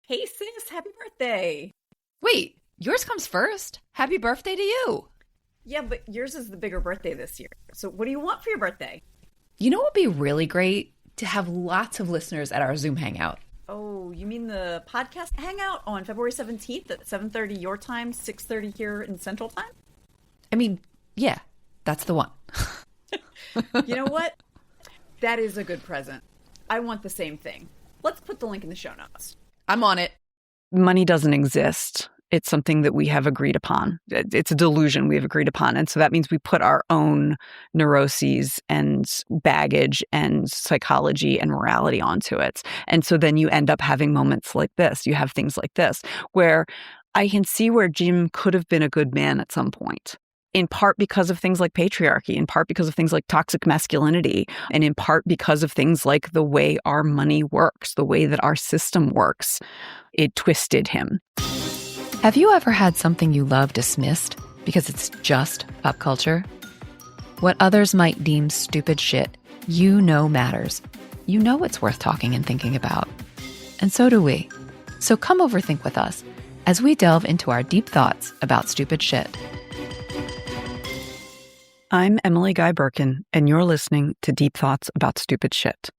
Hey sis, happy birthday. Wait, yours comes first? Happy birthday to you. Yeah, but yours is the bigger birthday this year. So what do you want for your birthday? You know what would be really great? To have lots of listeners at our Zoom hangout. Oh, you mean the podcast hangout on February 17th at 7:30 your time, 6:30 here in Central Time? I mean, yeah, that's the one. You know what? That is a good present. I want the same thing. Let's put the link in the show notes. I'm on it. Money doesn't exist. It's something that we have agreed upon. It's a delusion we have agreed upon. And so that means we put our own neuroses and baggage and psychology and morality onto it. And so then you end up having moments like this. You have things like this where I can see where Jim could have been a good man at some point. In part because of things like patriarchy, in part because of things like toxic masculinity, and in part because of things like the way our money works, the way that our system works. It twisted him. Have you ever had something you love dismissed because it's just pop culture? What others might deem stupid shit, you know matters. You know it's worth talking and thinking about. And so do we. So come overthink with us as we delve into our deep thoughts about stupid shit. I'm Emily Guy Birkin, and you're listening to Deep Thoughts About Stupid Shit.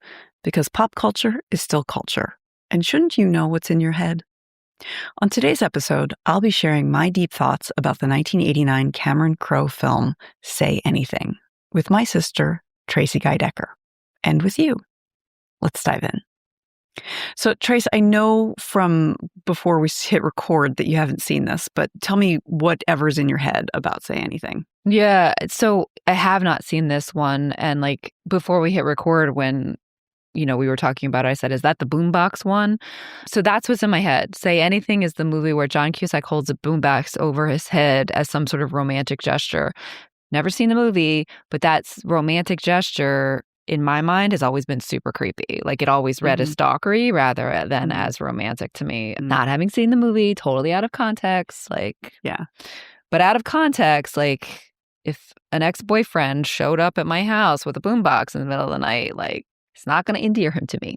Because pop culture is still culture. And shouldn't you know what's in your head? On today's episode, I'll be sharing my deep thoughts about the 1989 Cameron Crowe film, Say Anything, with my sister, Tracie Guy Decker, and with you. Let's dive in. So, Trace, I know from before we hit record that you haven't seen this, but tell me whatever's in your head about Say Anything. Yeah, so I have not seen this one. And like before we hit record, when we were talking about it, I said, is that the boombox one? So that's what's in my head. Say Anything is the movie where John Cusack holds a boombox over his head as some sort of romantic gesture. Never seen the movie, but that's romantic gesture in my mind has always been super creepy. Like it always read as stalkery rather than as romantic to me. Not having seen the movie, totally out of context. Yeah. But out of context, like if an ex-boyfriend showed up at my house with a boombox in the middle of the night, like it's not going to endear him to me.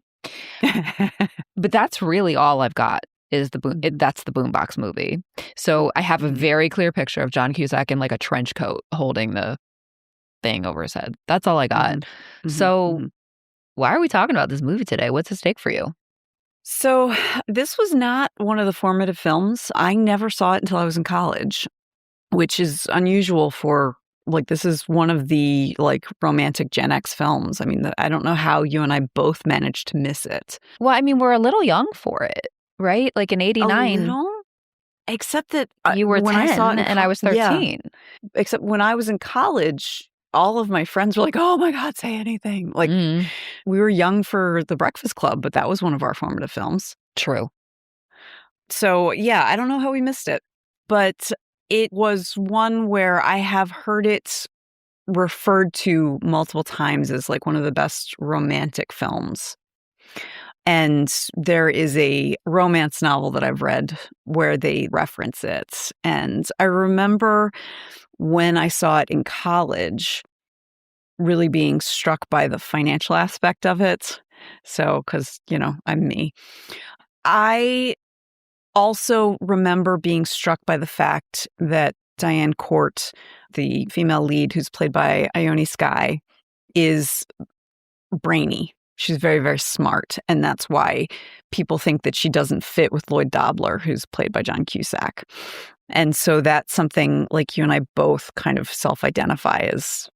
But that's really all I've got is that's the boombox movie. So I have a very clear picture of John Cusack in like a trench coat holding the thing over his head. That's all I got. So why are we talking about this movie today? What's at stake for you? So this was not one of the formative films. I never saw it until I was in college, which is unusual for this is one of the romantic Gen X films. I mean, I don't know how you and I both managed to miss it. Well, I mean, we're a little young for it, right? Like in 89. A little? Except that you were 10 I saw it and I was 13. Yeah. Except when I was in college, all of my friends were like, oh my God, Say Anything. We were young for The Breakfast Club, but that was one of our formative films. True. So yeah, I don't know how we missed it, but it was one where I have heard it referred to multiple times as one of the best romantic films. And there is a romance novel that I've read where they reference it. And I remember when I saw it in college, really being struck by the financial aspect of it. So, because, I'm me. I also remember being struck by the fact that Diane Court, the female lead who's played by Ione Skye, is brainy. She's very, very smart. And that's why people think that she doesn't fit with Lloyd Dobler, who's played by John Cusack. And so that's something you and I both kind of self-identify as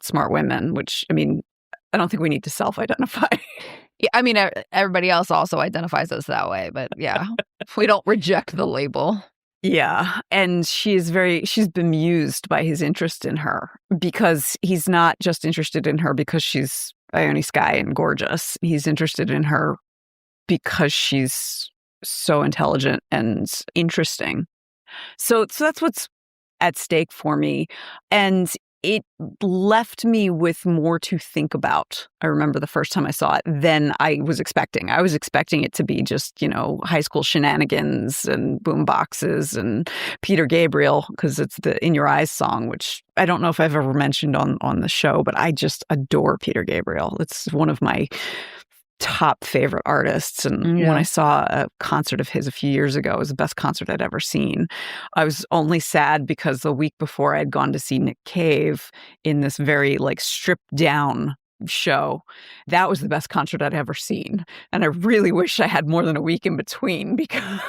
smart women, which, I mean, I don't think we need to self-identify. Yeah, I mean, everybody else also identifies us that way, but yeah, we don't reject the label. Yeah. And she's bemused by his interest in her because he's not just interested in her because she's Ione Skye and gorgeous. He's interested in her because she's so intelligent and interesting. So that's what's at stake for me. And it left me with more to think about. I remember the first time I saw it than I was expecting. I was expecting it to be just, high school shenanigans and boom boxes and Peter Gabriel, because it's the In Your Eyes song, which I don't know if I've ever mentioned on the show, but I just adore Peter Gabriel. It's one of my top favorite artists. And when I saw a concert of his a few years ago, it was the best concert I'd ever seen. I was only sad because the week before I had gone to see Nick Cave in this very like stripped down show. That was the best concert I'd ever seen. And I really wish I had more than a week in between because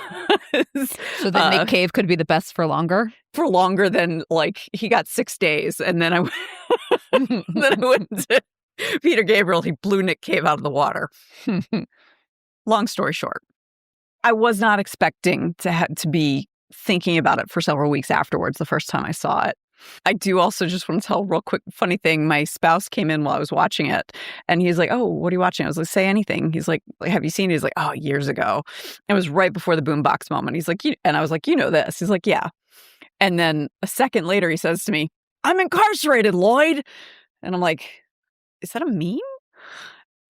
so that Nick Cave could be the best for longer? For longer than like he got 6 days. And then I went to Peter Gabriel. He blew Nick Cave out of the water. Long story short, I was not expecting to be thinking about it for several weeks afterwards the first time I saw it. I do also just want to tell a real quick funny thing. My spouse came in while I was watching it and he's like, "Oh, what are you watching?" I was like, "Say anything." He's like, "Have you seen it?" He's like, "Oh, years ago." It was right before the boombox moment. He's like, and I was like, "You know this?" He's like, "Yeah." And then a second later, he says to me, "I'm incarcerated, Lloyd." And I'm like, is that a meme?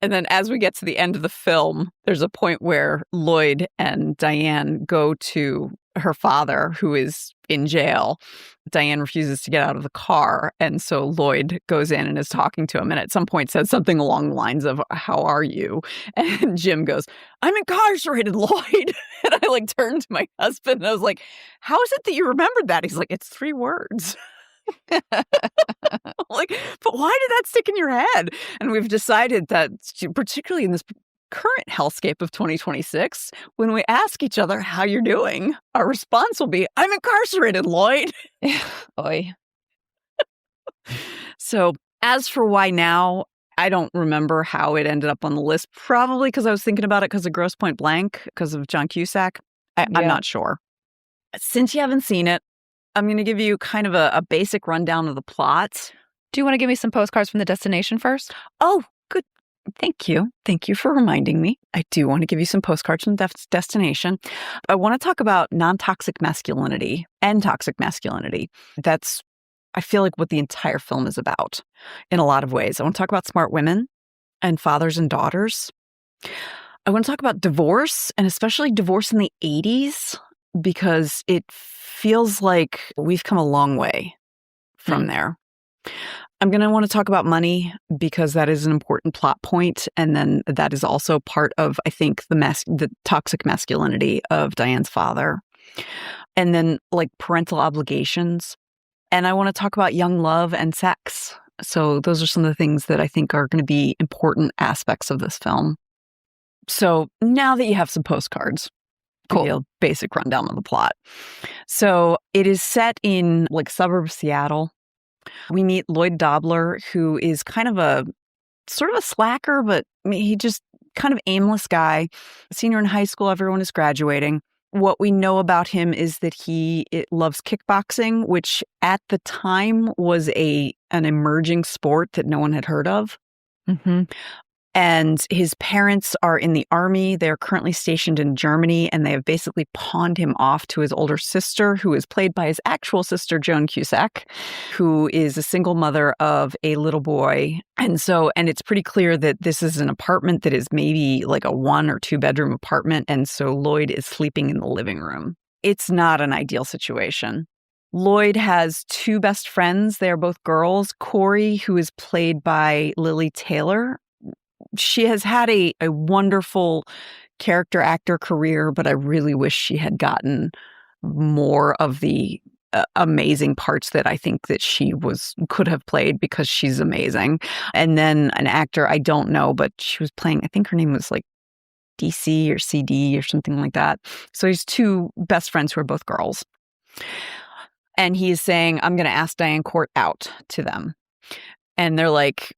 And then as we get to the end of the film, there's a point where Lloyd and Diane go to her father, who is in jail. Diane refuses to get out of the car. And so Lloyd goes in and is talking to him. And at some point says something along the lines of, "How are you?" And Jim goes, "I'm incarcerated, Lloyd." And I like turned to my husband and I was like, "How is it that you remembered that?" He's like, "It's 3 words." Like, but why did that stick in your head? And we've decided that, particularly in this current hellscape of 2026, when we ask each other how you're doing, our response will be, "I'm incarcerated, Lloyd." Oy. So as for why now, I don't remember how it ended up on the list. Probably because I was thinking about it because of Grosse Pointe Blank, because of John Cusack. I'm not sure. Since you haven't seen it, I'm going to give you kind of a basic rundown of the plot. Do you want to give me some postcards from the destination first? Oh, good. Thank you. Thank you for reminding me. I do want to give you some postcards from the destination. I want to talk about non-toxic masculinity and toxic masculinity. That's, I feel like, what the entire film is about in a lot of ways. I want to talk about smart women and fathers and daughters. I want to talk about divorce, and especially divorce in the 80s, because it feels like we've come a long way from there. I'm going to want to talk about money because that is an important plot point. And then that is also part of, I think, the toxic masculinity of Diane's father. And then like parental obligations. And I want to talk about young love and sex. So those are some of the things that I think are going to be important aspects of this film. So now that you have some postcards, cool. Basic rundown of the plot. So it is set in like suburb Seattle. We meet Lloyd Dobler, who is kind of a sort of a slacker, but he just kind of aimless guy. Senior in high school, everyone is graduating. What we know about him is that he loves kickboxing, which at the time was an emerging sport that no one had heard of. Mm-hmm. And his parents are in the army. They're currently stationed in Germany, and they have basically pawned him off to his older sister, who is played by his actual sister, Joan Cusack, who is a single mother of a little boy. And it's pretty clear that this is an apartment that is maybe like a 1 or 2 bedroom apartment. And so Lloyd is sleeping in the living room. It's not an ideal situation. Lloyd has 2 best friends. They are both girls. Corey, who is played by Lily Taylor. She has had a wonderful character actor career, but I really wish she had gotten more of the amazing parts that I think that she could have played, because she's amazing. And then an actor I don't know, but she was playing, I think her name was like DC or CD or something like that. So he's 2 best friends who are both girls. And he is saying, "I'm going to ask Diane Court out," to them. And they're like,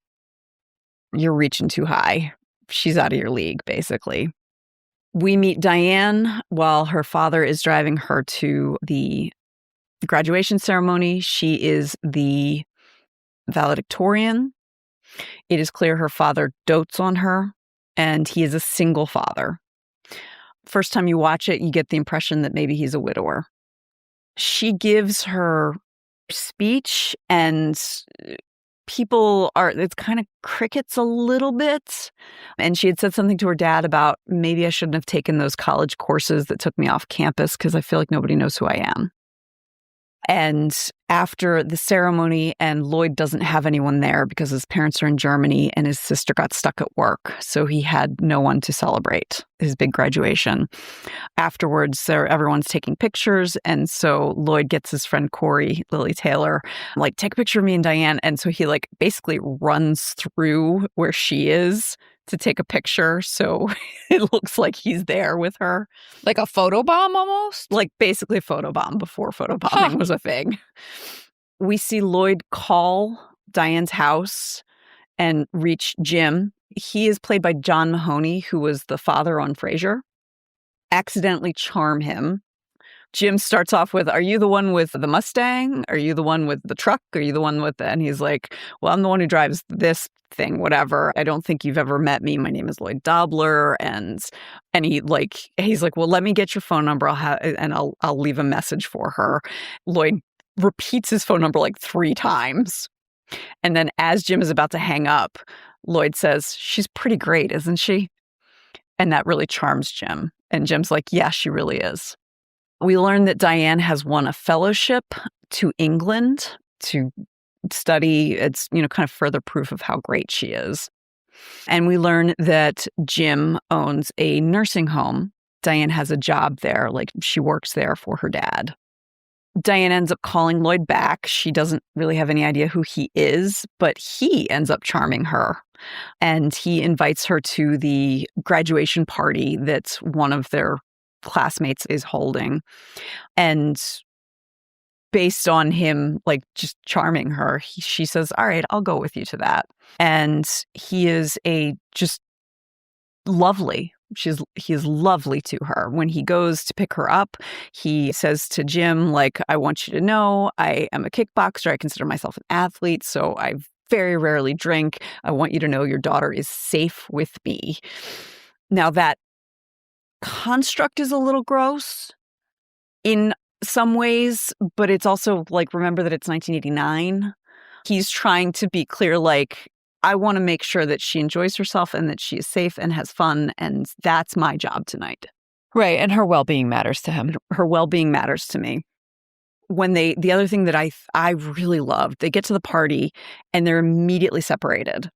"You're reaching too high. She's out of your league," basically. We meet Diane while her father is driving her to the graduation ceremony. She is the valedictorian. It is clear her father dotes on her, and he is a single father. First time you watch it, you get the impression that maybe he's a widower. She gives her speech, and it's kind of crickets a little bit. And she had said something to her dad about, maybe I shouldn't have taken those college courses that took me off campus because I feel like nobody knows who I am. And after the ceremony, and Lloyd doesn't have anyone there because his parents are in Germany and his sister got stuck at work. So he had no one to celebrate his big graduation. Afterwards, everyone's taking pictures. And so Lloyd gets his friend Corey, Lily Taylor, like, take a picture of me and Diane. And so he like basically runs through where she is to take a picture. So it looks like he's there with her. Like a photobomb almost? Like basically a photobomb before photobombing was a thing. We see Lloyd call Diane's house and reach Jim. He is played by John Mahoney, who was the father on Frasier. Accidentally charm him. Jim starts off with, are you the one with the Mustang? Are you the one with the truck? Are you the one with the... And he's like, well, I'm the one who drives this thing, whatever. I don't think you've ever met me. My name is Lloyd Dobler. And he's like, well, let me get your phone number. I'll leave a message for her. Lloyd repeats his phone number like 3 times. And then as Jim is about to hang up, Lloyd says, she's pretty great, isn't she? And that really charms Jim. And Jim's like, yeah, she really is. We learn that Diane has won a fellowship to England to study. It's, kind of further proof of how great she is. And we learn that Jim owns a nursing home. Diane has a job there, like she works there for her dad. Diane ends up calling Lloyd back. She doesn't really have any idea who he is, but he ends up charming her. And he invites her to the graduation party that one of their classmates is holding. And based on him, like, just charming her, she says, all right, I'll go with you to that. And he is just lovely. He is lovely to her. When he goes to pick her up, he says to Jim, like, I want you to know I am a kickboxer. I consider myself an athlete, so I very rarely drink. I want you to know your daughter is safe with me. Now, that construct is a little gross in some ways, but it's also like, remember that it's 1989. He's trying to be clear, like, I want to make sure that she enjoys herself and that she is safe and has fun, and that's my job tonight. Right, and her well-being matters to him. Her well-being matters to me. When the other thing that I really loved, they get to the party and they're immediately separated.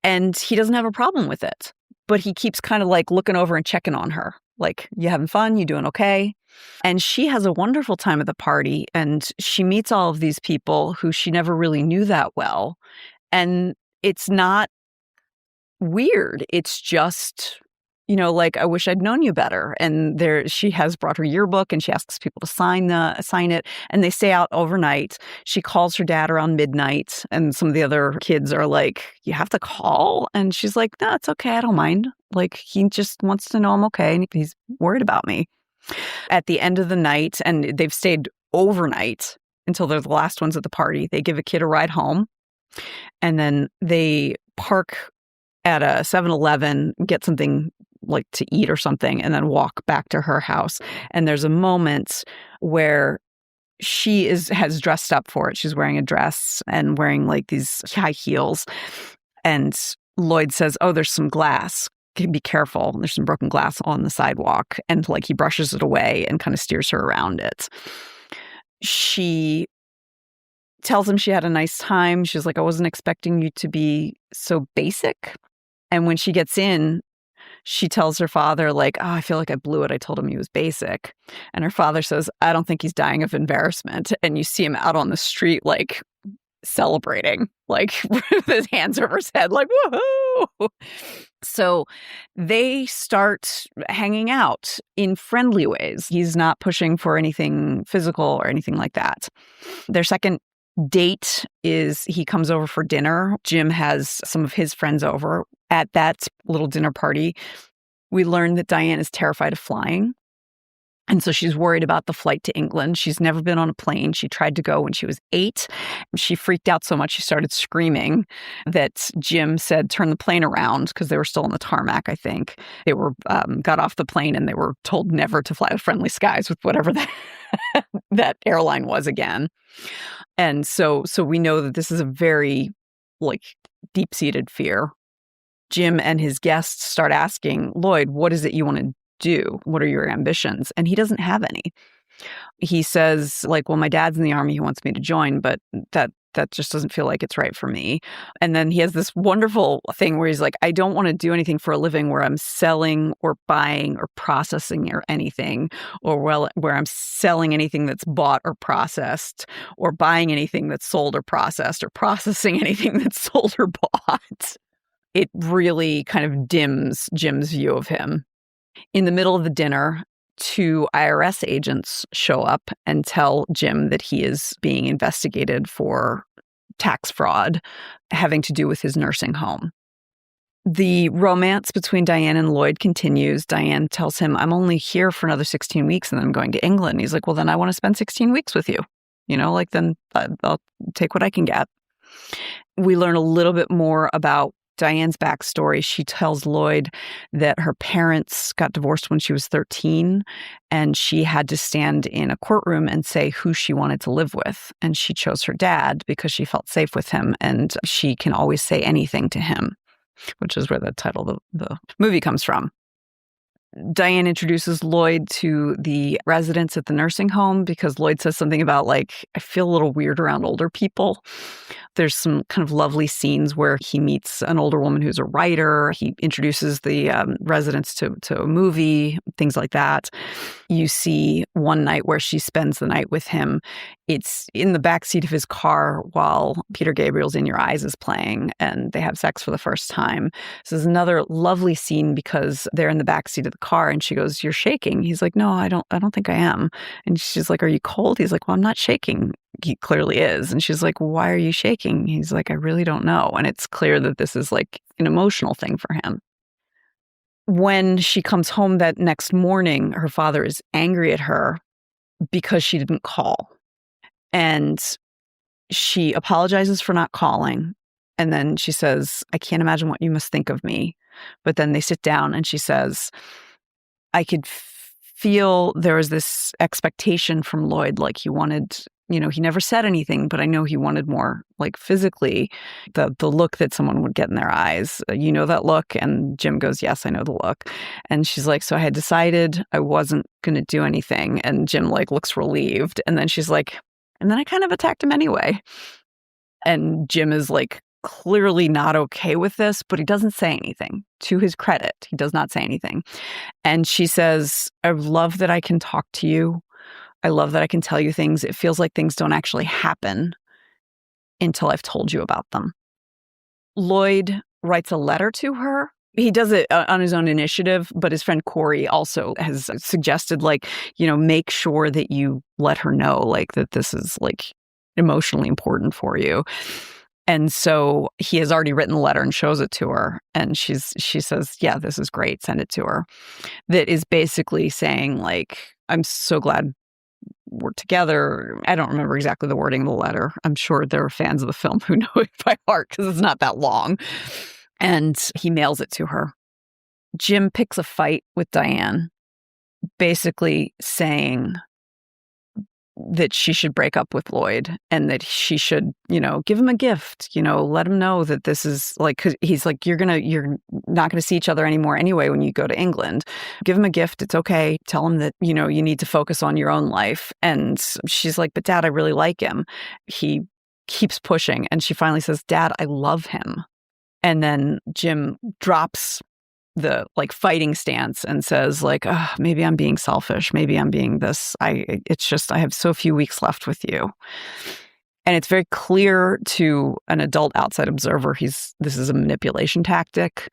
And he doesn't have a problem with it, but he keeps kind of like looking over and checking on her. Like, you having fun? You doing okay? And she has a wonderful time at the party, and she meets all of these people who she never really knew that well. And it's not weird. It's just, like, I wish I'd known you better. And she has brought her yearbook and she asks people to sign it. And they stay out overnight. She calls her dad around midnight. And some of the other kids are like, you have to call? And she's like, no, it's okay. I don't mind. Like, he just wants to know I'm okay. And he's worried about me. At the end of the night, and they've stayed overnight until they're the last ones at the party, they give a kid a ride home. And then they park at a 7-Eleven, get something like to eat or something, and then walk back to her house. And there's a moment where she has dressed up for it. She's wearing a dress and wearing like these high heels. And Lloyd says, oh, there's some glass. Be careful. There's some broken glass on the sidewalk. And like he brushes it away and kind of steers her around it. She tells him she had a nice time. She's like, I wasn't expecting you to be so basic. And when she gets in, she tells her father, like, oh, I feel like I blew it. I told him he was basic. And her father says, I don't think he's dying of embarrassment. And you see him out on the street, like, celebrating, like, with his hands over his head, like, woohoo. So they start hanging out in friendly ways. He's not pushing for anything physical or anything like that. Their second date is he comes over for dinner. Jim has some of his friends over. At that little dinner party, we learn that Diane is terrified of flying. And so she's worried about the flight to England. She's never been on a plane. She tried to go when she was 8. She freaked out so much she started screaming that Jim said, turn the plane around, because they were still on the tarmac, I think. They were got off the plane and they were told never to fly with friendly skies with whatever that airline was again. And so we know that this is a very, like, deep-seated fear. Jim and his guests start asking, Lloyd, what is it you want to do? What are your ambitions? And he doesn't have any. He says, like, well, my dad's in the Army. He wants me to join, but that just doesn't feel like it's right for me. And then he has this wonderful thing where he's like, I don't want to do anything for a living where I'm selling or buying or processing or anything, or where I'm selling anything that's bought or processed, or buying anything that's sold or processed, or processing anything that's sold or bought. It really kind of dims Jim's view of him. In the middle of the dinner, 2 IRS agents show up and tell Jim that he is being investigated for tax fraud having to do with his nursing home. The romance between Diane and Lloyd continues. Diane tells him, I'm only here for another 16 weeks and then I'm going to England. He's like, well, then I want to spend 16 weeks with you. Then I'll take what I can get. We learn a little bit more about Diane's backstory. She tells Lloyd that her parents got divorced when she was 13, and she had to stand in a courtroom and say who she wanted to live with. And she chose her dad because she felt safe with him, and she can always say anything to him, which is where the title of the movie comes from. Diane introduces Lloyd to the residents at the nursing home because Lloyd says something about, like, I feel a little weird around older people. There's some kind of lovely scenes where he meets an older woman who's a writer. He introduces the residents to a movie, things like that. You see one night where she spends the night with him. It's in the backseat of his car while Peter Gabriel's In Your Eyes is playing, and they have sex for the first time. This is another lovely scene because they're in the backseat of the car, and she goes, "You're shaking." He's like, "No, I don't think I am." And she's like, "Are you cold?" He's like, "Well, I'm not shaking." He clearly is. And she's like, "Why are you shaking?" He's like, "I really don't know." And it's clear that this is like an emotional thing for him. When she comes home that next morning, her father is angry at her because she didn't call. And she apologizes for not calling. And then she says, "I can't imagine what you must think of me." But then they sit down and she says, I could feel there was this expectation from Lloyd, like he wanted, he never said anything, but I know he wanted more, like physically, the look that someone would get in their eyes. You know that look? And Jim goes, "Yes, I know the look." And she's like, "So I had decided I wasn't going to do anything." And Jim looks relieved. And then she's like, "And then I kind of attacked him anyway." And Jim is clearly not okay with this, but he doesn't say anything. To his credit, he does not say anything. And she says, "I love that I can talk to you. I love that I can tell you things. It feels like things don't actually happen until I've told you about them." Lloyd writes a letter to her. He does it on his own initiative, but his friend Corey also has suggested, make sure that you let her know, that this is, emotionally important for you. And so he has already written the letter and shows it to her. And she says, "Yeah, this is great. Send it to her." That is basically saying, "I'm so glad we're together." I don't remember exactly the wording of the letter. I'm sure there are fans of the film who know it by heart because it's not that long. And he mails it to her. Jim picks a fight with Diane, basically saying that she should break up with Lloyd and that she should, give him a gift, let him know that this is 'cause he's like, you're not going to see each other anymore anyway when you go to England. Give him a gift. It's okay. Tell him that, you need to focus on your own life. And she's like, "But Dad, I really like him." He keeps pushing. And she finally says, "Dad, I love him." And then Jim drops the fighting stance and says maybe I'm being selfish. Maybe I'm being this. It's just, I have so few weeks left with you. And it's very clear to an adult outside observer, this is a manipulation tactic.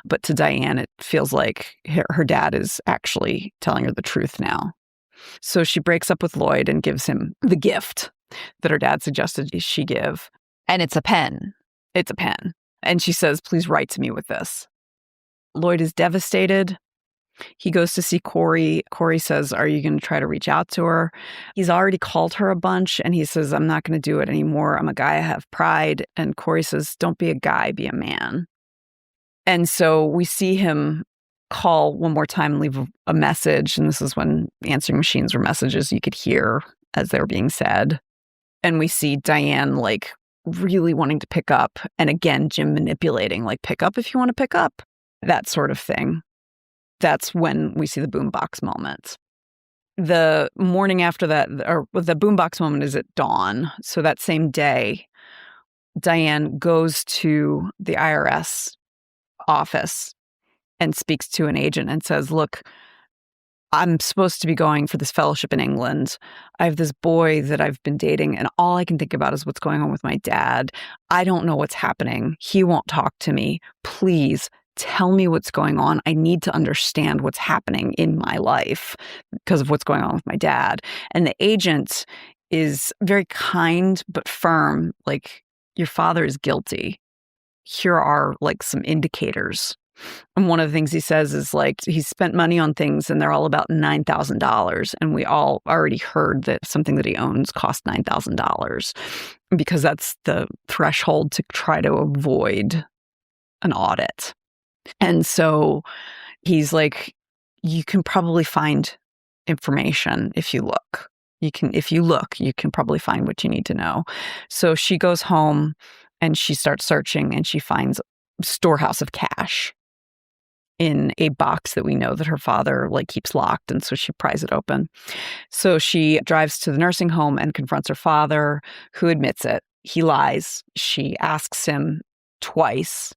But to Diane, it feels like her dad is actually telling her the truth now. So she breaks up with Lloyd and gives him the gift that her dad suggested she give. And it's a pen. It's a pen. And she says, "Please write to me with this." Lloyd is devastated. He goes to see Corey. Corey says, "Are you going to try to reach out to her?" He's already called her a bunch, and he says, "I'm not going to do it anymore. I'm a guy. I have pride." And Corey says, "Don't be a guy, be a man." And so we see him call one more time and leave a message. And this is when answering machines were messages you could hear as they were being said. And we see Diane really wanting to pick up. And again, Jim manipulating, pick up if you want to pick up. That sort of thing. That's when we see the boombox moment. The morning after that, or the boombox moment is at dawn. So that same day, Diane goes to the IRS office and speaks to an agent and says, look, I'm supposed to be going for this fellowship in England. I have this boy that I've been dating, and all I can think about is what's going on with my dad. I don't know what's happening. He won't talk to me. Please tell me what's going on. I need to understand what's happening in my life because of what's going on with my dad. And the agent is very kind but firm, like, your father is guilty. Here are like some indicators. And one of the things he says is like, he's spent money on things and they're all about $9,000. And we all already heard that something that he owns cost $9,000 because that's the threshold to try to avoid an audit. And so he's like, you can probably find information if you look. If you look, you can probably find what you need to know. So she goes home and she starts searching and she finds a storehouse of cash in a box that we know that her father like keeps locked. And so she pries it open. So she drives to the nursing home and confronts her father, who admits it. He lies. She asks him twice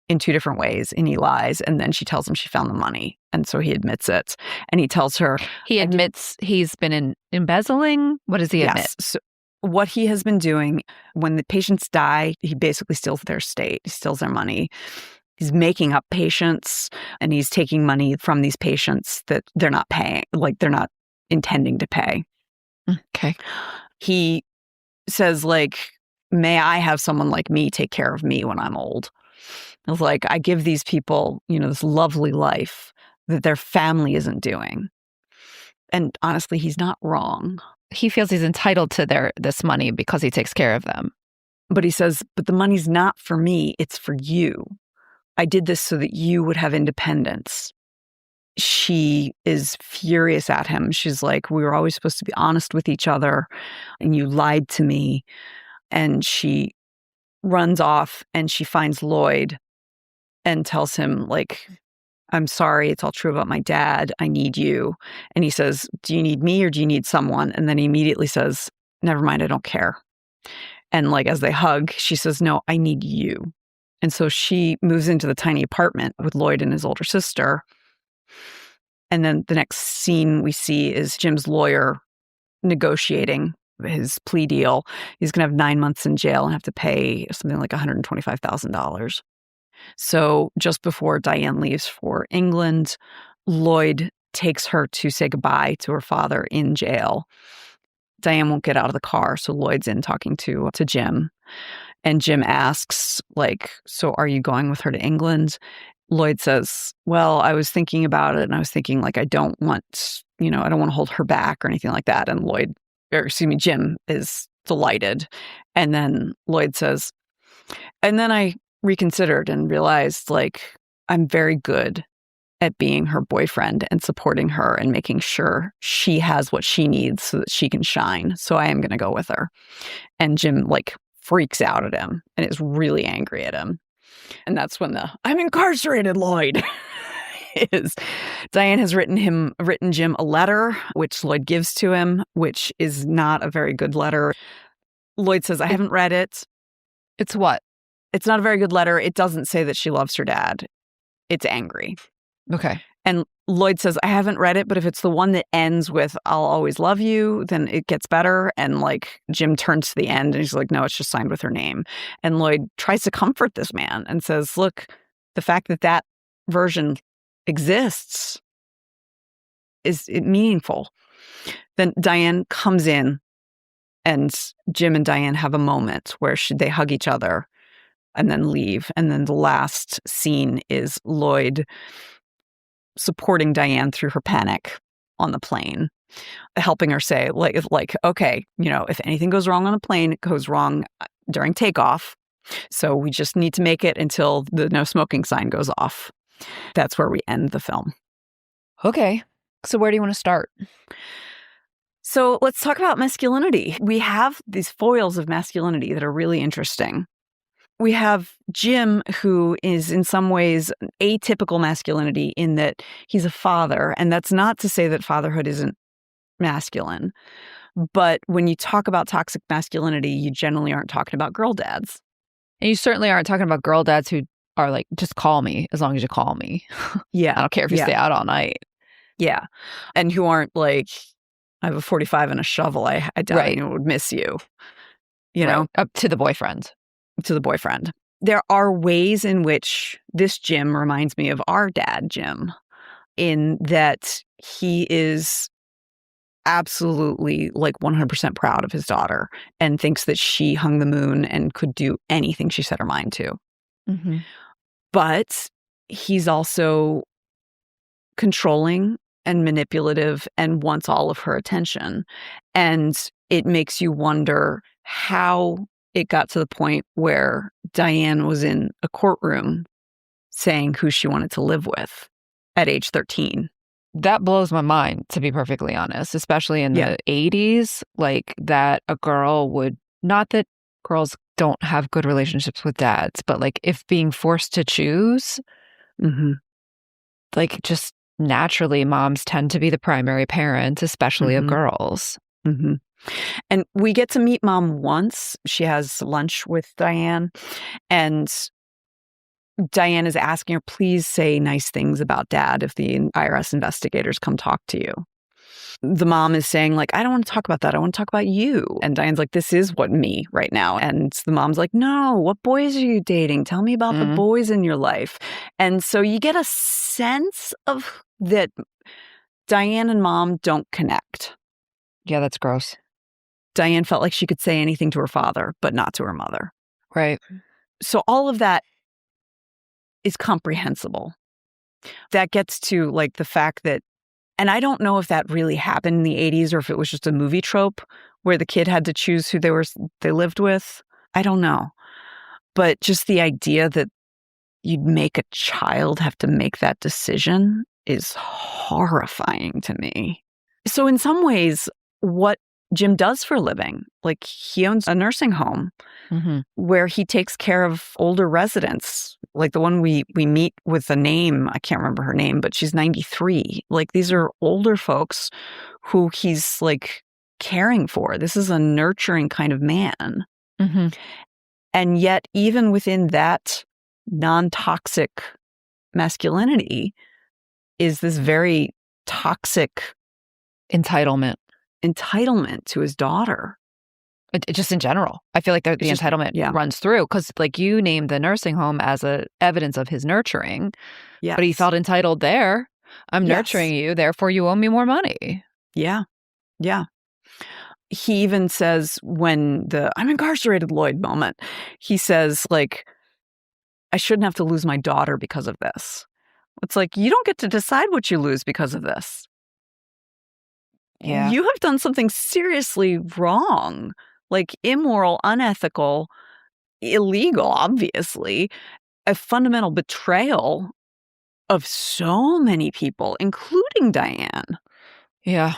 in two different ways, and he lies. And then she tells him she found the money. And so he admits it. And he tells her... He admits he's been embezzling? What does he admit? Yes. So what he has been doing, when the patients die, he basically steals their estate. He steals their money. He's making up patients, and he's taking money from these patients that they're not paying, like they're not intending to pay. Okay. He says, like, may I have someone like me take care of me when I'm old? It's like, I give these people, this lovely life that their family isn't doing. And honestly, he's not wrong. He feels he's entitled to this money because he takes care of them. But he says, but the money's not for me, it's for you. I did this so that you would have independence. She is furious at him. She's like, we were always supposed to be honest with each other, and you lied to me. And she runs off and she finds Lloyd and tells him, like, I'm sorry, it's all true about my dad. I need you. And he says, do you need me or do you need someone? And then he immediately says, never mind, I don't care. And like, as they hug, she says, no, I need you. And so she moves into the tiny apartment with Lloyd and his older sister. And then the next scene we see is Jim's lawyer negotiating his plea deal. He's going to have 9 months in jail and have to pay something like $125,000. So just before Diane leaves for England, Lloyd takes her to say goodbye to her father in jail. Diane won't get out of the car, so Lloyd's in talking to Jim. And Jim asks, like, so are you going with her to England? Lloyd says, well, I was thinking about it, and I was thinking, like, I don't want to hold her back or anything like that. And Jim is delighted. And then Lloyd says, and then I reconsidered and realized, like, I'm very good at being her boyfriend and supporting her and making sure she has what she needs so that she can shine. So I am going to go with her. And Jim, like, freaks out at him and is really angry at him. And that's when I'm incarcerated, Lloyd is. Diane has written Jim a letter, which Lloyd gives to him, which is not a very good letter. Lloyd says, I haven't read it. It's what? It's not a very good letter. It doesn't say that she loves her dad. It's angry. Okay. And Lloyd says, I haven't read it, but if it's the one that ends with, I'll always love you, then it gets better. And like Jim turns to the end and he's like, no, it's just signed with her name. And Lloyd tries to comfort this man and says, look, the fact that version exists is meaningful. Then Diane comes in and Jim and Diane have a moment where they hug each other and then leave. And then the last scene is Lloyd supporting Diane through her panic on the plane, helping her say, like, okay, if anything goes wrong on a plane, it goes wrong during takeoff. So we just need to make it until the no smoking sign goes off. That's where we end the film. Okay. So where do you want to start? So let's talk about masculinity. We have these foils of masculinity that are really interesting. We have Jim, who is in some ways atypical masculinity in that he's a father. And that's not to say that fatherhood isn't masculine. But when you talk about toxic masculinity, you generally aren't talking about girl dads. And you certainly aren't talking about girl dads who are like, just call me as long as you call me. Yeah. I don't care if you stay out all night. Yeah. And who aren't like, I have a 45 and a shovel. I doubt anyone would miss you. You know? Up to the boyfriend. To the boyfriend. There are ways in which this Jim reminds me of our dad, Jim, in that he is absolutely like 100% proud of his daughter and thinks that she hung the moon and could do anything she set her mind to. Mm-hmm. But he's also controlling and manipulative and wants all of her attention. And it makes you wonder how it got to the point where Diane was in a courtroom saying who she wanted to live with at age 13. That blows my mind, to be perfectly honest, especially in the 80s, like that a girl would, not that girls don't have good relationships with dads, but like if being forced to choose, like just naturally moms tend to be the primary parent, especially of girls. And we get to meet mom once. She has lunch with Diane, and Diane is asking her, please say nice things about dad if the IRS investigators come talk to you. The mom is saying, like, I don't want to talk about that. I want to talk about you. And Diane's like, this is what me right now. And the mom's like, no, what boys are you dating? Tell me about the boys in your life. And so you get a sense of that Diane and mom don't connect. Yeah, that's gross. Diane felt like she could say anything to her father, but not to her mother. Right. So all of that is comprehensible. That gets to like the fact that, and I don't know if that really happened in the 80s or if it was just a movie trope where the kid had to choose who they lived with. I don't know. But just the idea that you'd make a child have to make that decision is horrifying to me. So in some ways, what Jim does for a living, like he owns a nursing home where he takes care of older residents, like the one we meet with a name, I can't remember her name, but she's 93. Like these are older folks who he's like caring for. This is a nurturing kind of man. And yet even within that non-toxic masculinity is this very toxic entitlement to his daughter. Just in general. I feel like the entitlement runs through because like you named the nursing home as a evidence of his nurturing. But he felt entitled there. I'm nurturing you, therefore you owe me more money. Yeah. He even says when the I'm incarcerated Lloyd moment, he says like, I shouldn't have to lose my daughter because of this. It's like, you don't get to decide what you lose because of this. Yeah. You have done something seriously wrong, like immoral, unethical, illegal, obviously, a fundamental betrayal of so many people, including Diane. Yeah.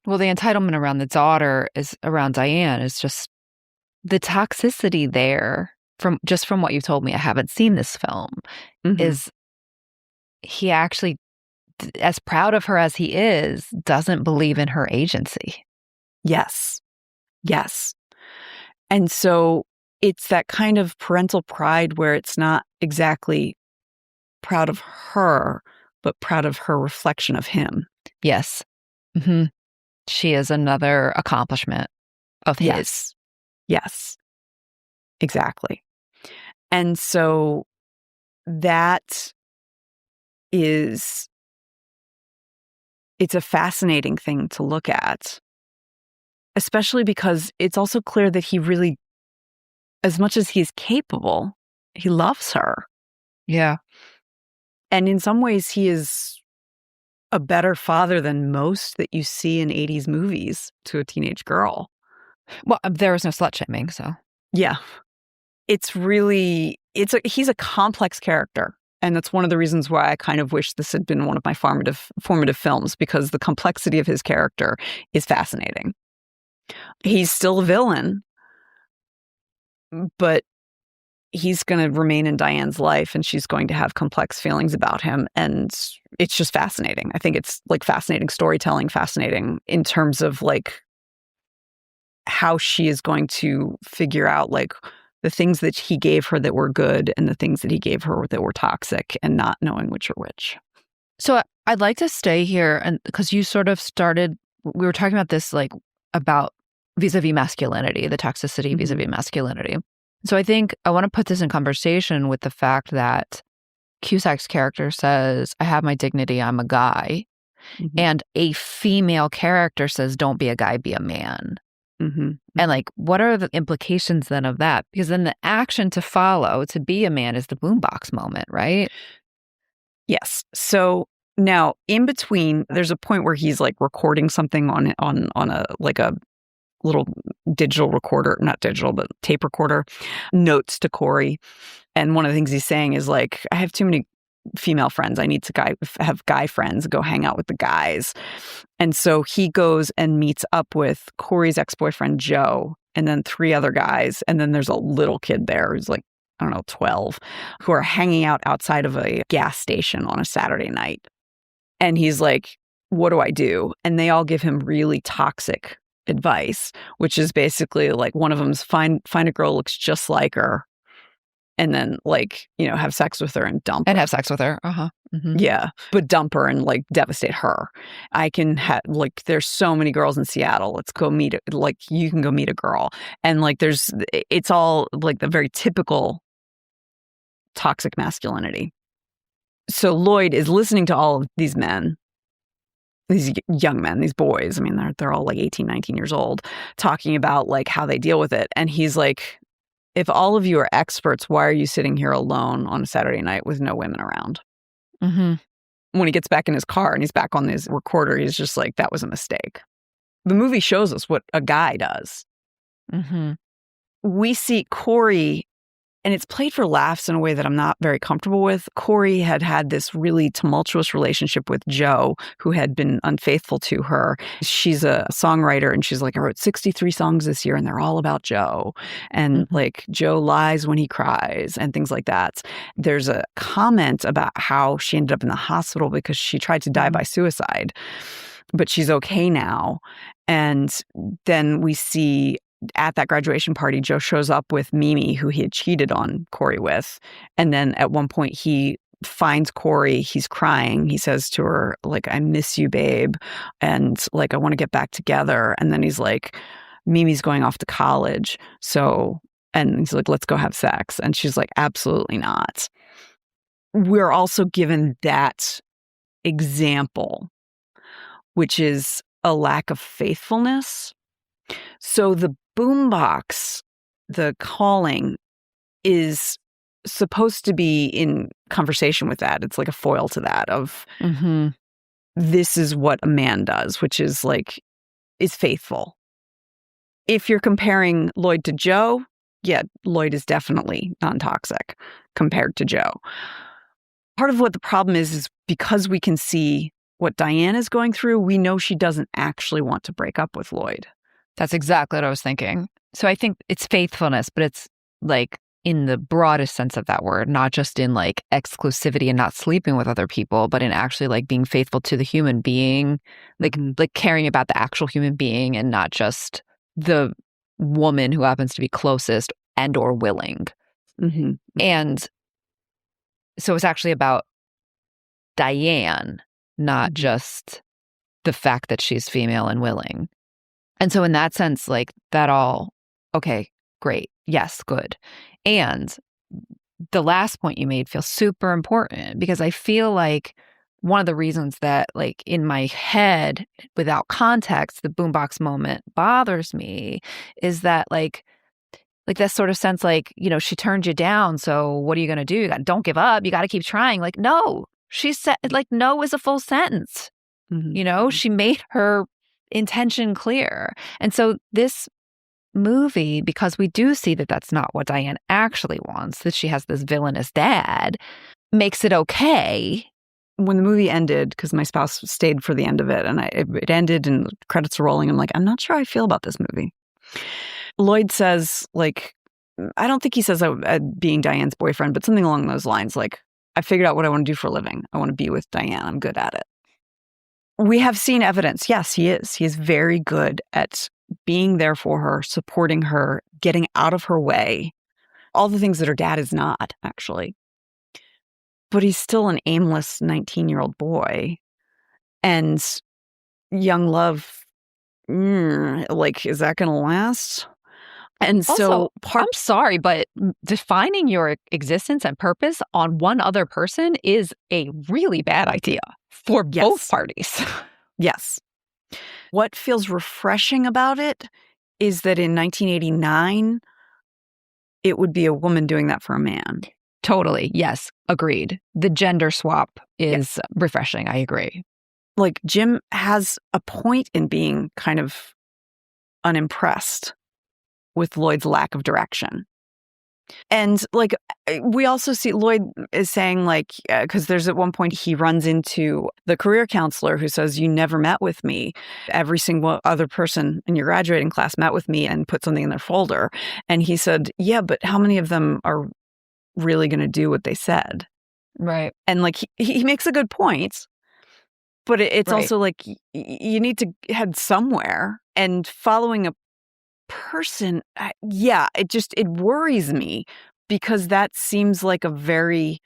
Well, the entitlement around the daughter around Diane is just the toxicity there from what you've told me. I haven't seen this film. Is he actually, as proud of her as he is, doesn't believe in her agency. Yes. And so it's that kind of parental pride where it's not exactly proud of her, but proud of her reflection of him. Yes. She is another accomplishment of his. Yes. Exactly. And so that it's a fascinating thing to look at, especially because it's also clear that he really, as much as he's capable, he loves her. Yeah. And in some ways, he is a better father than most that you see in 80s movies to a teenage girl. Well, there was no slut shaming, so. Yeah. It's really, he's a complex character. And that's one of the reasons why I kind of wish this had been one of my formative films, because the complexity of his character is fascinating. He's still a villain, but he's going to remain in Diane's life and she's going to have complex feelings about him. And it's just fascinating. I think it's like fascinating storytelling, fascinating in terms of like how she is going to figure out like the things that he gave her that were good and the things that he gave her that were toxic and not knowing which are which. So I'd like to stay here, and because you sort of started, we were talking about this like about vis-a-vis masculinity, the toxicity vis-a-vis masculinity. So I think I want to put this in conversation with the fact that Cusack's character says, I have my dignity, I'm a guy. And a female character says, don't be a guy, be a man. And like, what are the implications then of that? Because then the action to follow to be a man is the boombox moment, right? Yes. So now in between, there's a point where he's like recording something on a like a little digital recorder, not digital, but tape recorder, notes to Corey. And one of the things he's saying is like, I have too many female friends. I need to have guy friends, go hang out with the guys. And so he goes and meets up with Corey's ex-boyfriend, Joe, and then 3 other guys. And then there's a little kid there who's like, I don't know, 12, who are hanging out outside of a gas station on a Saturday night. And he's like, what do I do? And they all give him really toxic advice, which is basically like one of them's find a girl who looks just like her and then like, you know, have sex with her and dump her. And have sex with her. Yeah. But dump her and like devastate her. I can have like, there's so many girls in Seattle. Let's go meet, like you can go meet a girl. And like it's all like the very typical toxic masculinity. So Lloyd is listening to all of these men, these young men, these boys. I mean, they're all like 18, 19 years old, talking about like how they deal with it. And he's like, if all of you are experts, why are you sitting here alone on a Saturday night with no women around? When he gets back in his car and he's back on his recorder, he's just like, that was a mistake. The movie shows us what a guy does. We see Corey, and it's played for laughs in a way that I'm not very comfortable with. Corey had this really tumultuous relationship with Joe, who had been unfaithful to her. She's a songwriter, and she's like, I wrote 63 songs this year, and they're all about Joe. And like, Joe lies when he cries, and things like that. There's a comment about how she ended up in the hospital because she tried to die by suicide, but she's okay now. And then we see at that graduation party, Joe shows up with Mimi, who he had cheated on Corey with. And then at one point he finds Corey, he's crying. He says to her, like, I miss you, babe. And like, I want to get back together. And then he's like, Mimi's going off to college. So, and he's like, let's go have sex. And she's like, absolutely not. We're also given that example, which is a lack of faithfulness. So the boombox, the calling, is supposed to be in conversation with that. It's like a foil to that of this is what a man does, which is like, is faithful. If you're comparing Lloyd to Joe, yeah, Lloyd is definitely non-toxic compared to Joe. Part of what the problem is because we can see what Diane is going through, we know she doesn't actually want to break up with Lloyd. That's exactly what I was thinking. So I think it's faithfulness, but it's like in the broadest sense of that word, not just in like exclusivity and not sleeping with other people, but in actually like being faithful to the human being, like caring about the actual human being and not just the woman who happens to be closest and or willing. And so it's actually about Diane, not just the fact that she's female and willing. And so in that sense, like that all, okay, great. Yes, good. And the last point you made feels super important because I feel like one of the reasons that like in my head, without context, the boombox moment bothers me is that like that sort of sense, like, you know, she turned you down. So what are you going to do? Don't give up. You got to keep trying. Like, no, she said like, no is a full sentence. You know, she made her intention clear. And so this movie, because we do see that that's not what Diane actually wants, that she has this villainous dad, makes it okay. When the movie ended, because my spouse stayed for the end of it, and it ended and the credits are rolling, I'm like, I'm not sure how I feel about this movie. Lloyd says, like, I don't think he says being Diane's boyfriend, but something along those lines. Like, I figured out what I want to do for a living. I want to be with Diane. I'm good at it. We have seen evidence. Yes, he is. He is very good at being there for her, supporting her, getting out of her way. All the things that her dad is not, actually. But he's still an aimless 19-year-old boy. And young love, like, is that going to last? And so also, I'm sorry, but defining your existence and purpose on one other person is a really bad idea for both parties. Yes. What feels refreshing about it is that in 1989, it would be a woman doing that for a man. Totally. Yes. Agreed. The gender swap is refreshing. I agree. Like, Jim has a point in being kind of unimpressed with Lloyd's lack of direction. And, like, we also see Lloyd is saying, like, because there's at one point he runs into the career counselor who says, you never met with me. Every single other person in your graduating class met with me and put something in their folder. And he said, yeah, but how many of them are really going to do what they said? Right. And, like, he makes a good point. But it's also like you need to head somewhere, and following a person, it worries me because that seems like a very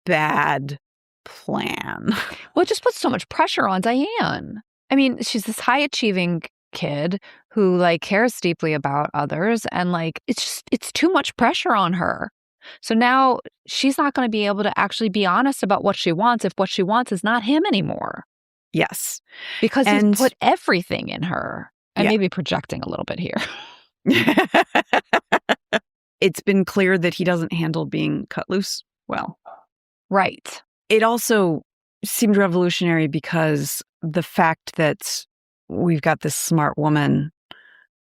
bad plan. Well, it just puts so much pressure on Diane. I mean, she's this high achieving kid who, like, cares deeply about others, and, like, it's too much pressure on her. So now she's not going to be able to actually be honest about what she wants if what she wants is not him anymore. Yes. Because he's put everything in her. I may be projecting a little bit here. It's been clear that he doesn't handle being cut loose well. Right. It also seemed revolutionary because the fact that we've got this smart woman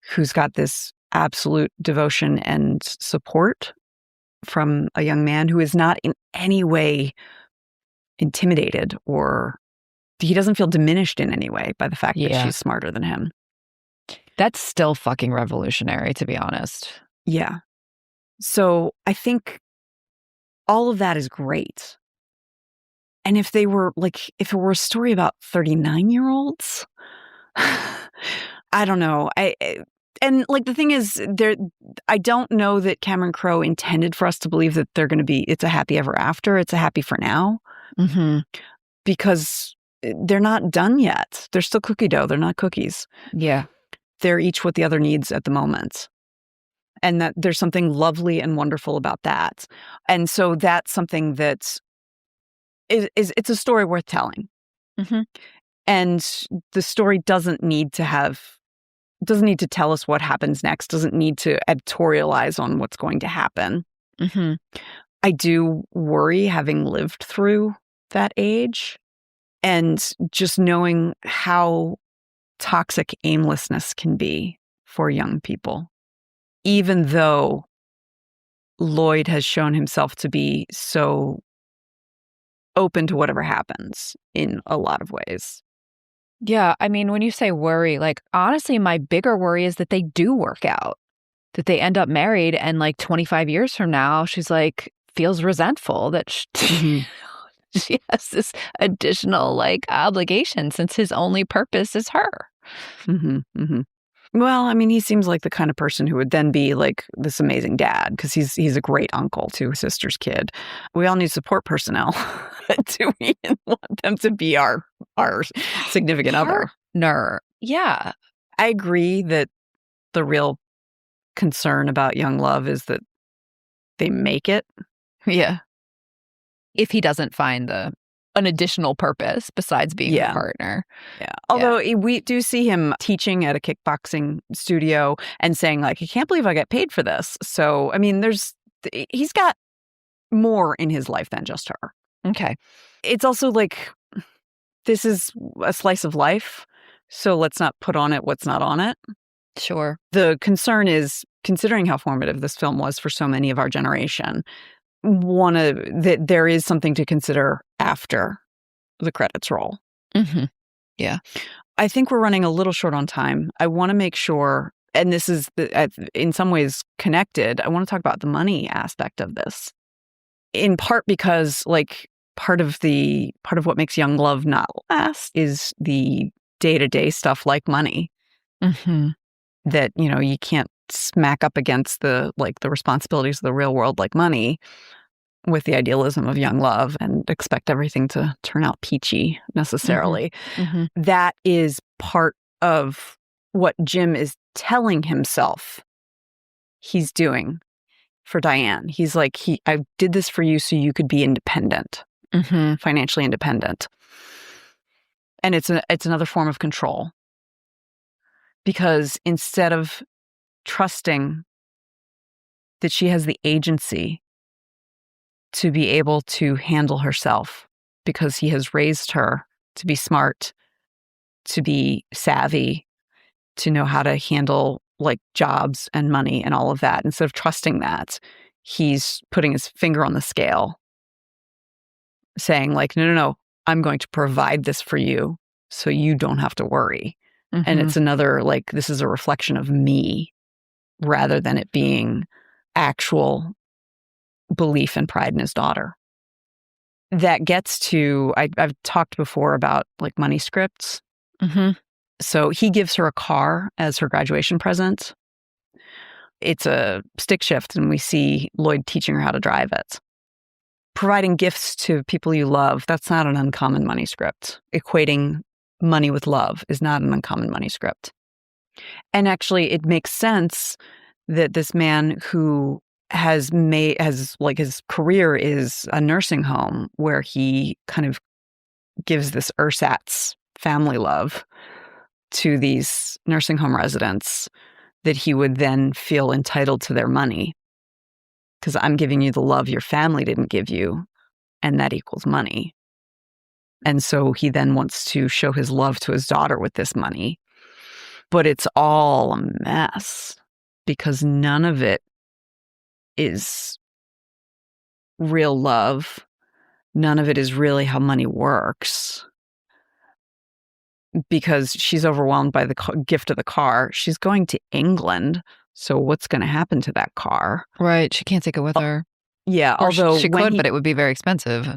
who's got this absolute devotion and support from a young man who is not in any way intimidated, or he doesn't feel diminished in any way by the fact that she's smarter than him. That's still fucking revolutionary, to be honest. Yeah. So I think all of that is great. And if it were a story about 39-year-olds, I don't know. And, like, the thing is, I don't know that Cameron Crowe intended for us to believe that it's a happy ever after. It's a happy for now. Mm-hmm. Because they're not done yet. They're still cookie dough. They're not cookies. Yeah. They're each what the other needs at the moment. And that there's something lovely and wonderful about that. And so that's something that it's a story worth telling. Mm-hmm. And the story doesn't need to tell us what happens next, doesn't need to editorialize on what's going to happen. Mm-hmm. I do worry, having lived through that age and just knowing how toxic aimlessness can be for young people, even though Lloyd has shown himself to be so open to whatever happens in a lot of ways. Yeah, I mean, when you say worry, like, honestly, my bigger worry is that they do work out, that they end up married, and, like, 25 years from now, she's, like, feels resentful that she has this additional, like, obligation since his only purpose is her. Mm-hmm, mm-hmm. Well, I mean, he seems like the kind of person who would then be, like, this amazing dad, because he's a great uncle to his sister's kid. We all need support personnel. Do we want them to be our significant other? Yeah. I agree that the real concern about young love is that they make it. Yeah. If he doesn't find an additional purpose besides being a partner. Yeah. Although we do see him teaching at a kickboxing studio and saying, like, I can't believe I get paid for this. So, I mean, he's got more in his life than just her. Okay. It's also like, this is a slice of life, so let's not put on it what's not on it. Sure. The concern is, considering how formative this film was for so many of our generation, that there is something to consider after the credits roll. Mm-hmm. Yeah. I think we're running a little short on time. I want to make sure and this is in some ways connected, I want to talk about the money aspect of this. In part because like part of what makes young love not last is the day-to-day stuff like money. Mm-hmm. That, you know, you can't smack up against the responsibilities of the real world like money with the idealism of young love and expect everything to turn out peachy necessarily. Mm-hmm. That is part of what Jim is telling himself he's doing for Diane. He's like, I did this for you so you could be independent, financially independent. And it's another form of control. Because instead of trusting that she has the agency to be able to handle herself, because he has raised her to be smart, to be savvy, to know how to handle like jobs and money and all of that. Instead of trusting that, he's putting his finger on the scale, saying like, no, I'm going to provide this for you so you don't have to worry. And it's another, like, this is a reflection of me rather than it being actual belief and pride in his daughter. That gets to, I've talked before about like money scripts. So he gives her a car as her graduation present. It's a stick shift, and we see Lloyd teaching her how to drive it. Providing gifts to people you love, that's not an uncommon money script. Equating money with love is not an uncommon money script. And actually, it makes sense that this man who has like his career is a nursing home where he kind of gives this ersatz family love to these nursing home residents, that he would then feel entitled to their money because I'm giving you the love your family didn't give you, and that equals money. And so he then wants to show his love to his daughter with this money. But it's all a mess because none of it is real love. None of it is really how money works. Because she's overwhelmed by the gift of the car. She's going to England. So what's going to happen to that car? Right. She can't take it with her. Yeah. Or although she could, but it would be very expensive.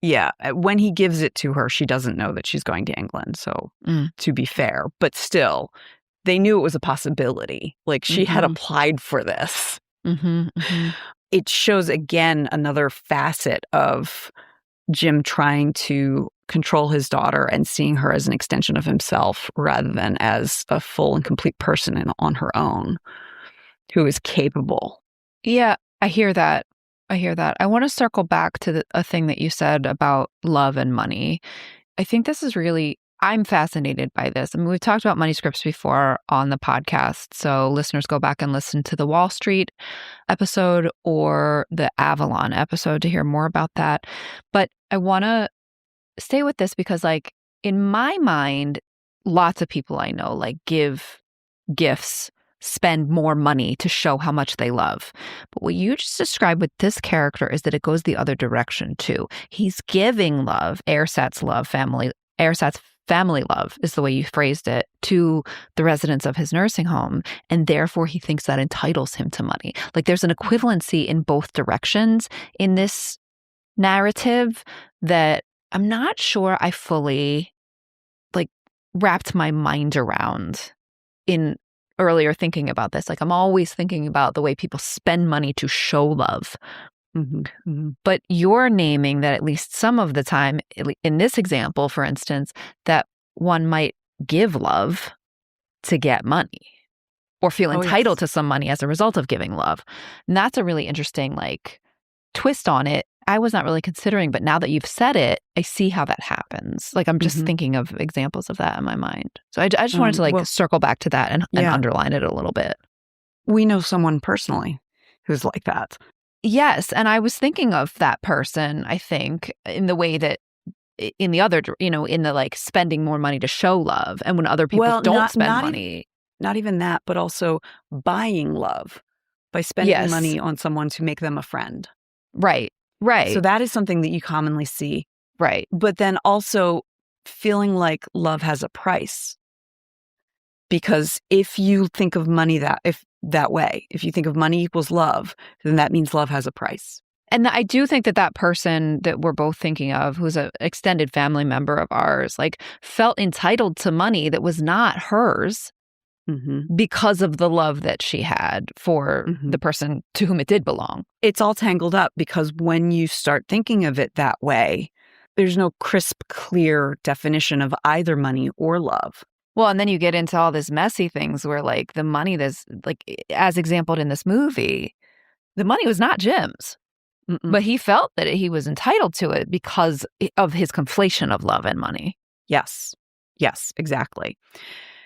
Yeah. When he gives it to her, she doesn't know that she's going to England. So to be fair, but still, they knew it was a possibility. Like she had applied for this. It shows again another facet of Jim trying to control his daughter and seeing her as an extension of himself rather than as a full and complete person and on her own who is capable. Yeah, I hear that. I want to circle back to a thing that you said about love and money. I think this is really, I'm fascinated by this. I mean, we've talked about money scripts before on the podcast, so listeners go back and listen to the Wall Street episode or the Avalon episode to hear more about that. But I want to stay with this because, like, in my mind, lots of people I know, like, give gifts, spend more money to show how much they love. But what you just described with this character is that it goes the other direction too. He's giving love, ersatz family love is the way you phrased it, to the residents of his nursing home. And therefore he thinks that entitles him to money. Like there's an equivalency in both directions in this narrative that I'm not sure I fully like wrapped my mind around in earlier thinking about this. Like I'm always thinking about the way people spend money to show love. But you're naming that at least some of the time, in this example, for instance, that one might give love to get money or feel entitled to some money as a result of giving love. And that's a really interesting like twist on it. I was not really considering, but now that you've said it, I see how that happens. Like I'm just thinking of examples of that in my mind. So I just wanted to like circle back to that and underline it a little bit. We know someone personally who's like that. Yes. And I was thinking of that person, I think, in the way that in the other, in the like spending more money to show love. And when other people don't spend money. Not even that, but also buying love by spending money on someone to make them a friend. Right. So that is something that you commonly see. Right. But then also feeling like love has a price. Because if you think of money that way, if you think of money equals love, then that means love has a price. And I do think that person that we're both thinking of, who's an extended family member of ours, like felt entitled to money that was not hers because of the love that she had for the person to whom it did belong. It's all tangled up because when you start thinking of it that way, there's no crisp, clear definition of either money or love. Well, and then you get into all this messy things where like the money that's like, as exampled in this movie, the money was not Jim's. But he felt that he was entitled to it because of his conflation of love and money. Yes. Yes, exactly.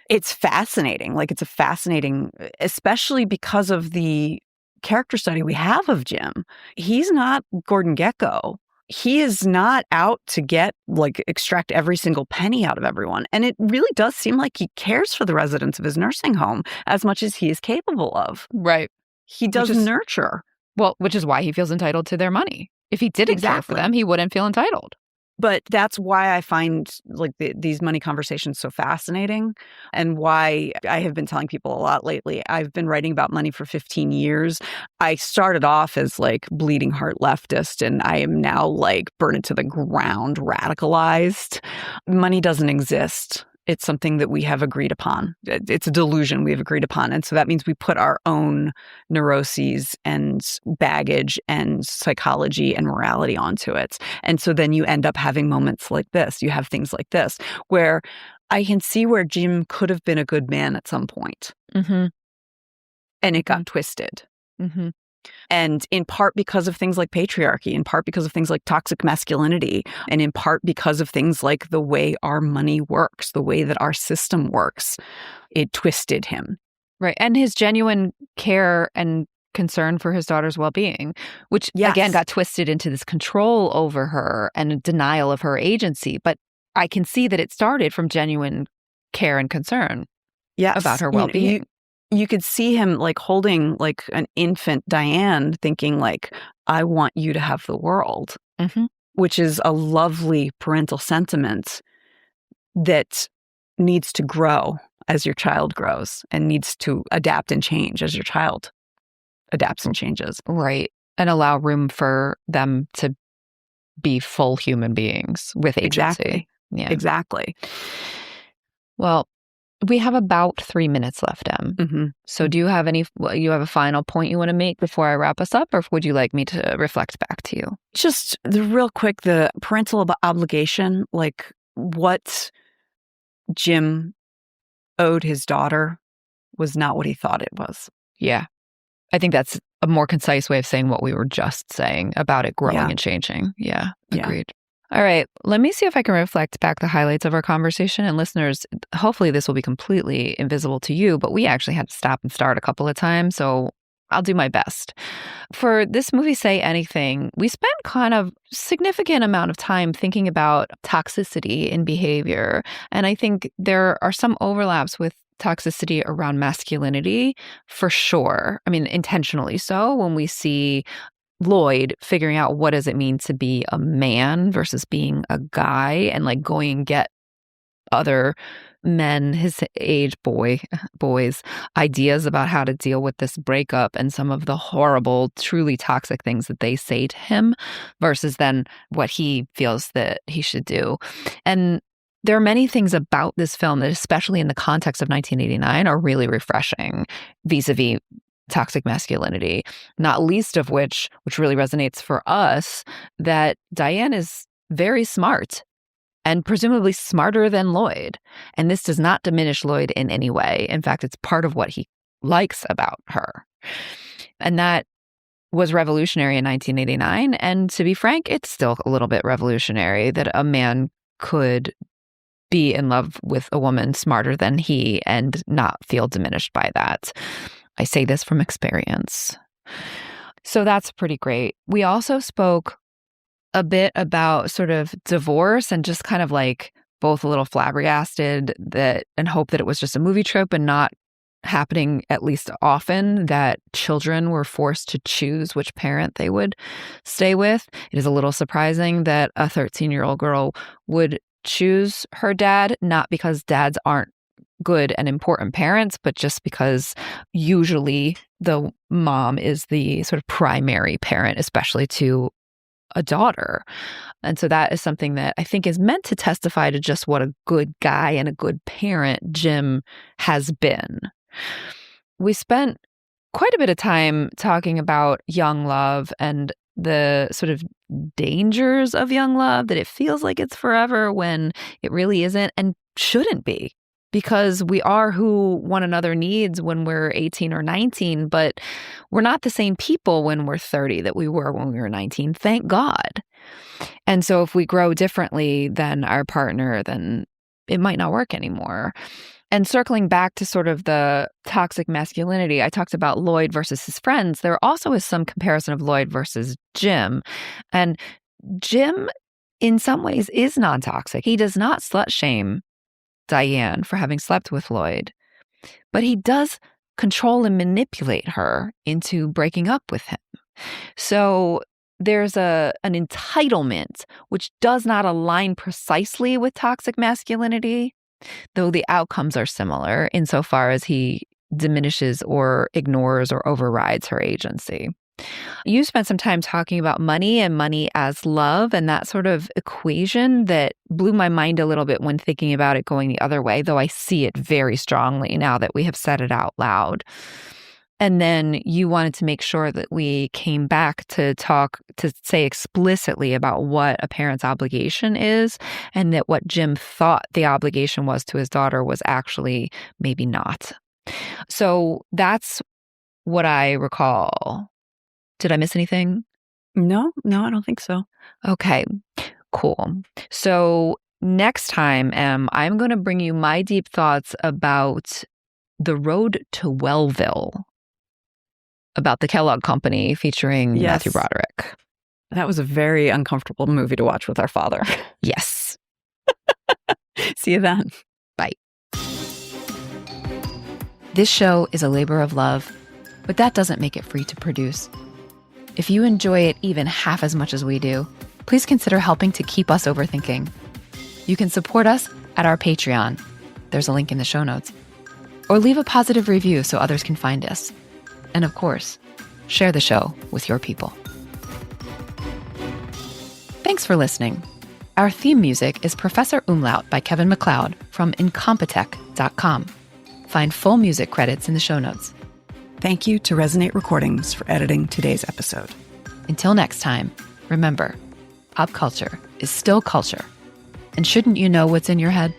It's fascinating. Like, it's a fascinating, especially because of the character study we have of Jim. He's not Gordon Gekko. He is not out to extract every single penny out of everyone. And it really does seem like he cares for the residents of his nursing home as much as he is capable of. Right. He does nurture. Well, which is why he feels entitled to their money. If he didn't care for them, he wouldn't feel entitled. But that's why I find these money conversations so fascinating, and why I have been telling people a lot lately. I've been writing about money for 15 years. I started off as bleeding heart leftist, and I am now burned to the ground, radicalized. Money doesn't exist. It's something that we have agreed upon. It's a delusion we have agreed upon. And so that means we put our own neuroses and baggage and psychology and morality onto it. And so then you end up having moments like this. You have things like this where I can see where Jim could have been a good man at some point. And it got twisted. And in part because of things like patriarchy, in part because of things like toxic masculinity, and in part because of things like the way our money works, the way that our system works, it twisted him. Right. And his genuine care and concern for his daughter's well-being, which again got twisted into this control over her and a denial of her agency. But I can see that it started from genuine care and concern about her well-being. You could see him holding an infant Diane, thinking I want you to have the world, which is a lovely parental sentiment that needs to grow as your child grows and needs to adapt and change as your child adapts and changes. Right. And allow room for them to be full human beings with agency. Exactly. Yeah. Exactly. Well, we have about 3 minutes left, Em. So do you have a final point you want to make before I wrap us up, or would you like me to reflect back to you? Just real quick, the parental obligation, what Jim owed his daughter was not what he thought it was. Yeah. I think that's a more concise way of saying what we were just saying about it growing and changing. Yeah, agreed. All right, let me see if I can reflect back the highlights of our conversation. And listeners, hopefully this will be completely invisible to you, but we actually had to stop and start a couple of times, so I'll do my best. For this movie, Say Anything, we spent kind of significant amount of time thinking about toxicity in behavior. And I think there are some overlaps with toxicity around masculinity, for sure. I mean, intentionally so, when we see Lloyd figuring out what does it mean to be a man versus being a guy, and going and get other men his age boys ideas about how to deal with this breakup and some of the horrible, truly toxic things that they say to him versus then what he feels that he should do. And there are many things about this film that, especially in the context of 1989, are really refreshing vis-a-vis toxic masculinity, not least of which really resonates for us, that Diane is very smart and presumably smarter than Lloyd. And this does not diminish Lloyd in any way. In fact, it's part of what he likes about her. And that was revolutionary in 1989. And to be frank, it's still a little bit revolutionary that a man could be in love with a woman smarter than he and not feel diminished by that. I say this from experience. So that's pretty great. We also spoke a bit about sort of divorce and just kind of both a little flabbergasted that and hope that it was just a movie trope and not happening at least often, that children were forced to choose which parent they would stay with. It is a little surprising that a 13-year-old girl would choose her dad, not because dads aren't good and important parents, but just because usually the mom is the sort of primary parent, especially to a daughter. And so that is something that I think is meant to testify to just what a good guy and a good parent Jim has been. We spent quite a bit of time talking about young love and the sort of dangers of young love, that it feels like it's forever when it really isn't and shouldn't be, because we are who one another needs when we're 18 or 19, but we're not the same people when we're 30 that we were when we were 19, thank God. And so if we grow differently than our partner, then it might not work anymore. And circling back to sort of the toxic masculinity, I talked about Lloyd versus his friends. There also is some comparison of Lloyd versus Jim. And Jim, in some ways, is non-toxic. He does not slut shame Diane for having slept with Lloyd, but he does control and manipulate her into breaking up with him. So there's an entitlement which does not align precisely with toxic masculinity, though the outcomes are similar insofar as he diminishes or ignores or overrides her agency. You spent some time talking about money and money as love and that sort of equation that blew my mind a little bit when thinking about it going the other way, though I see it very strongly now that we have said it out loud. And then you wanted to make sure that we came back to say explicitly about what a parent's obligation is, and that what Jim thought the obligation was to his daughter was actually maybe not. So that's what I recall. Did I miss anything? No, I don't think so. Okay, cool. So next time, I'm going to bring you my deep thoughts about The Road to Wellville, about the Kellogg Company featuring Matthew Broderick. That was a very uncomfortable movie to watch with our father. Yes. See you then. Bye. This show is a labor of love, but that doesn't make it free to produce. If you enjoy it even half as much as we do, please consider helping to keep us overthinking. You can support us at our Patreon. There's a link in the show notes. Or leave a positive review so others can find us. And of course, share the show with your people. Thanks for listening. Our theme music is Professor Umlaut by Kevin MacLeod from Incompetech.com. Find full music credits in the show notes. Thank you to Resonate Recordings for editing today's episode. Until next time, remember, pop culture is still culture. And shouldn't you know what's in your head?